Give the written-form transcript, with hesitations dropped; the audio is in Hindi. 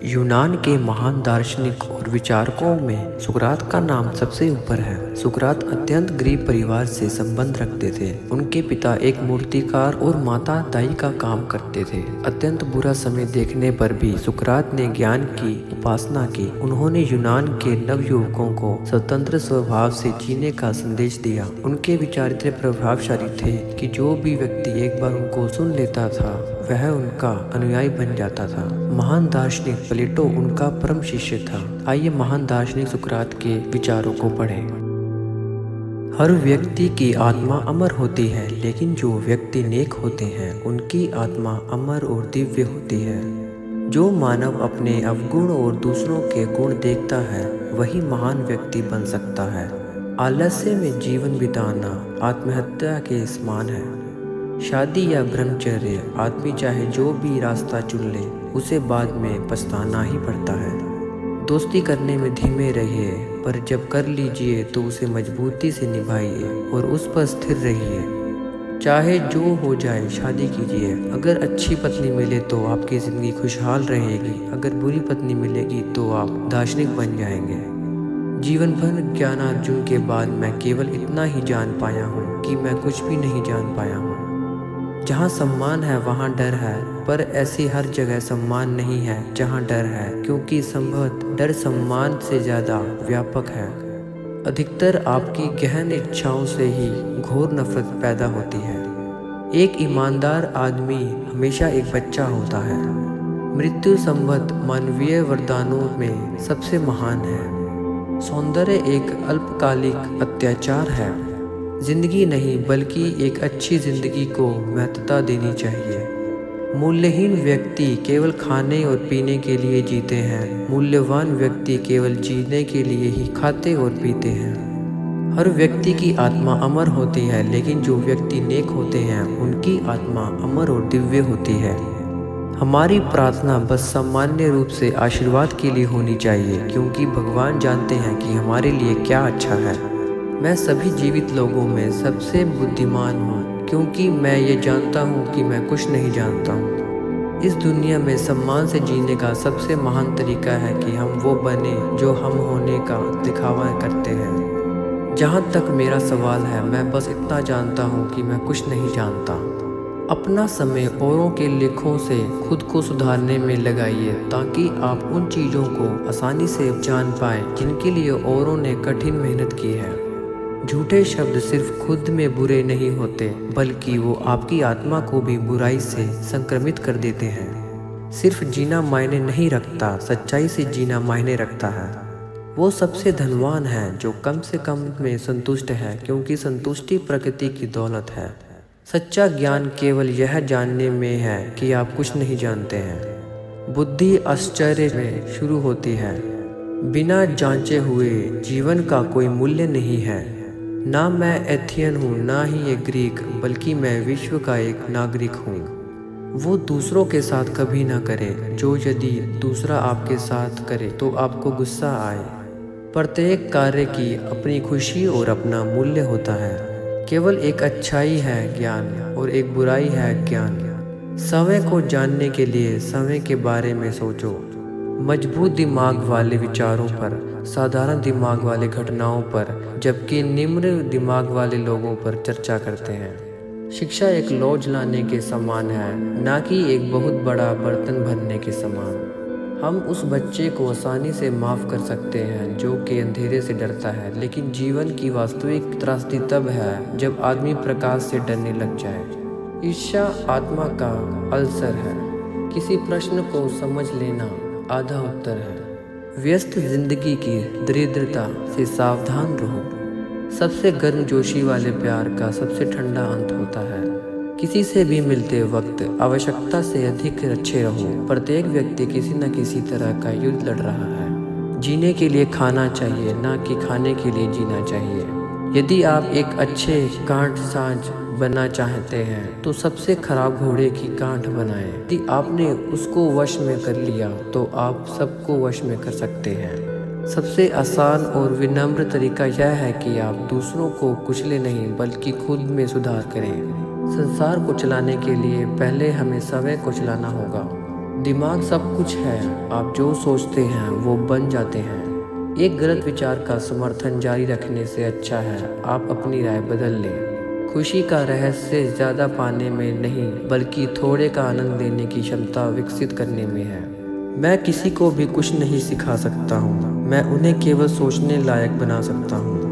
यूनान के महान दार्शनिक और विचारकों में सुकरात का नाम सबसे ऊपर है। सुकरात अत्यंत गरीब परिवार से संबंध रखते थे। उनके पिता एक मूर्तिकार और माता दाई का काम करते थे। अत्यंत बुरा समय देखने पर भी सुकरात ने ज्ञान की उपासना की। उन्होंने यूनान के नवयुवकों को स्वतंत्र स्वभाव से जीने का संदेश दिया। उनके विचार इतने प्रभावशाली थे कि जो भी व्यक्ति एक बार उनको सुन लेता था वह उनका अनुयायी बन जाता था। महान दार्शनिक प्लेटो उनका परम शिष्य था। आइए महान दार्शनिक सुकरात के विचारों को पढ़ें। हर व्यक्ति की आत्मा अमर होती है, लेकिन जो व्यक्ति नेक होते हैं उनकी आत्मा अमर और दिव्य होती है। जो मानव अपने अवगुण और दूसरों के गुण देखता है वही महान व्यक्ति बन सकता है। आलस्य में जीवन बिताना आत्महत्या के समान है। शादी या ब्रह्मचर्य, आदमी चाहे जो भी रास्ता चुन ले उसे बाद में पछताना ही पड़ता है। दोस्ती करने में धीमे रहिए, पर जब कर लीजिए तो उसे मजबूती से निभाइए और उस पर स्थिर रहिए। चाहे जो हो जाए शादी कीजिए। अगर अच्छी पत्नी मिले तो आपकी ज़िंदगी खुशहाल रहेगी। अगर बुरी पत्नी मिलेगी तो आप दार्शनिक बन जाएंगे। जीवन भर ज्ञानार्जन के बाद मैं केवल इतना ही जान पाया हूँ कि मैं कुछ भी नहीं जान पाया हूँ। जहाँ सम्मान है वहाँ डर है, पर ऐसी हर जगह सम्मान नहीं है जहाँ डर है, क्योंकि संभवतः डर सम्मान से ज़्यादा व्यापक है। अधिकतर आपकी गहन इच्छाओं से ही घोर नफरत पैदा होती है। एक ईमानदार आदमी हमेशा एक बच्चा होता है। मृत्यु संभवतः मानवीय वरदानों में सबसे महान है। सौंदर्य एक अल्पकालिक अत्याचार है। जिंदगी नहीं बल्कि एक अच्छी जिंदगी को महत्वता देनी चाहिए। मूल्यहीन व्यक्ति केवल खाने और पीने के लिए जीते हैं। मूल्यवान व्यक्ति केवल जीने के लिए ही खाते और पीते हैं। हर व्यक्ति की आत्मा अमर होती है, लेकिन जो व्यक्ति नेक होते हैं उनकी आत्मा अमर और दिव्य होती है। हमारी प्रार्थना बस सामान्य रूप से आशीर्वाद के लिए होनी चाहिए, क्योंकि भगवान जानते हैं कि हमारे लिए क्या अच्छा है। मैं सभी जीवित लोगों में सबसे बुद्धिमान हूँ, क्योंकि मैं ये जानता हूँ कि मैं कुछ नहीं जानता हूँ। इस दुनिया में सम्मान से जीने का सबसे महान तरीका है कि हम वो बने जो हम होने का दिखावा करते हैं। जहाँ तक मेरा सवाल है, मैं बस इतना जानता हूँ कि मैं कुछ नहीं जानता। अपना समय औरों के लेखों से खुद को सुधारने में लगाइए, ताकि आप उन चीज़ों को आसानी से जान पाएँ जिनके लिए औरों ने कठिन मेहनत की है। झूठे शब्द सिर्फ खुद में बुरे नहीं होते, बल्कि वो आपकी आत्मा को भी बुराई से संक्रमित कर देते हैं। सिर्फ जीना मायने नहीं रखता, सच्चाई से जीना मायने रखता है। वो सबसे धनवान है जो कम से कम में संतुष्ट है, क्योंकि संतुष्टि प्रकृति की दौलत है। सच्चा ज्ञान केवल यह जानने में है कि आप कुछ नहीं जानते हैं। बुद्धि आश्चर्य में शुरू होती है। बिना जांचे हुए जीवन का कोई मूल्य नहीं है। ना मैं एथियन हूँ, ना ही एक ग्रीक, बल्कि मैं विश्व का एक नागरिक हूँ। वो दूसरों के साथ कभी ना करे जो यदि दूसरा आपके साथ करे तो आपको गुस्सा आए। प्रत्येक कार्य की अपनी खुशी और अपना मूल्य होता है। केवल एक अच्छाई है ज्ञान और एक बुराई है ज्ञान। समय को जानने के लिए समय के बारे में सोचो। मजबूत दिमाग वाले विचारों पर, साधारण दिमाग वाले घटनाओं पर, जबकि निम्न दिमाग वाले लोगों पर चर्चा करते हैं। शिक्षा एक लौ जलाने के समान है, ना कि एक बहुत बड़ा बर्तन भरने के समान। हम उस बच्चे को आसानी से माफ़ कर सकते हैं जो कि अंधेरे से डरता है, लेकिन जीवन की वास्तविक त्रासदी तब है जब आदमी प्रकाश से डरने लग जाए। ईर्ष्या आत्मा का अल्सर है। किसी प्रश्न को समझ लेना आधा उत्तर है। व्यस्त जिंदगी की दरिद्रता से सावधान रहो। सबसे गर्मजोशी वाले प्यार का सबसे ठंडा अंत होता है। किसी से भी मिलते वक्त आवश्यकता से अधिक अच्छे रहो। प्रत्येक व्यक्ति किसी न किसी तरह का युद्ध लड़ रहा है। जीने के लिए खाना चाहिए, ना कि खाने के लिए जीना चाहिए। यदि आप एक अच्छे गांठ साज बनना चाहते हैं तो सबसे खराब घोड़े की गांठ बनाएं। यदि आपने उसको वश में कर लिया तो आप सबको वश में कर सकते हैं। सबसे आसान और विनम्र तरीका यह है कि आप दूसरों को कुचले नहीं, बल्कि खुद में सुधार करें। संसार को चलाने के लिए पहले हमें समय को चलाना होगा। दिमाग सब कुछ है, आप जो सोचते हैं वो बन जाते हैं। एक गलत विचार का समर्थन जारी रखने से अच्छा है आप अपनी राय बदल लें। खुशी का रहस्य ज़्यादा पाने में नहीं बल्कि थोड़े का आनंद लेने की क्षमता विकसित करने में है। मैं किसी को भी कुछ नहीं सिखा सकता हूँ, मैं उन्हें केवल सोचने लायक बना सकता हूँ।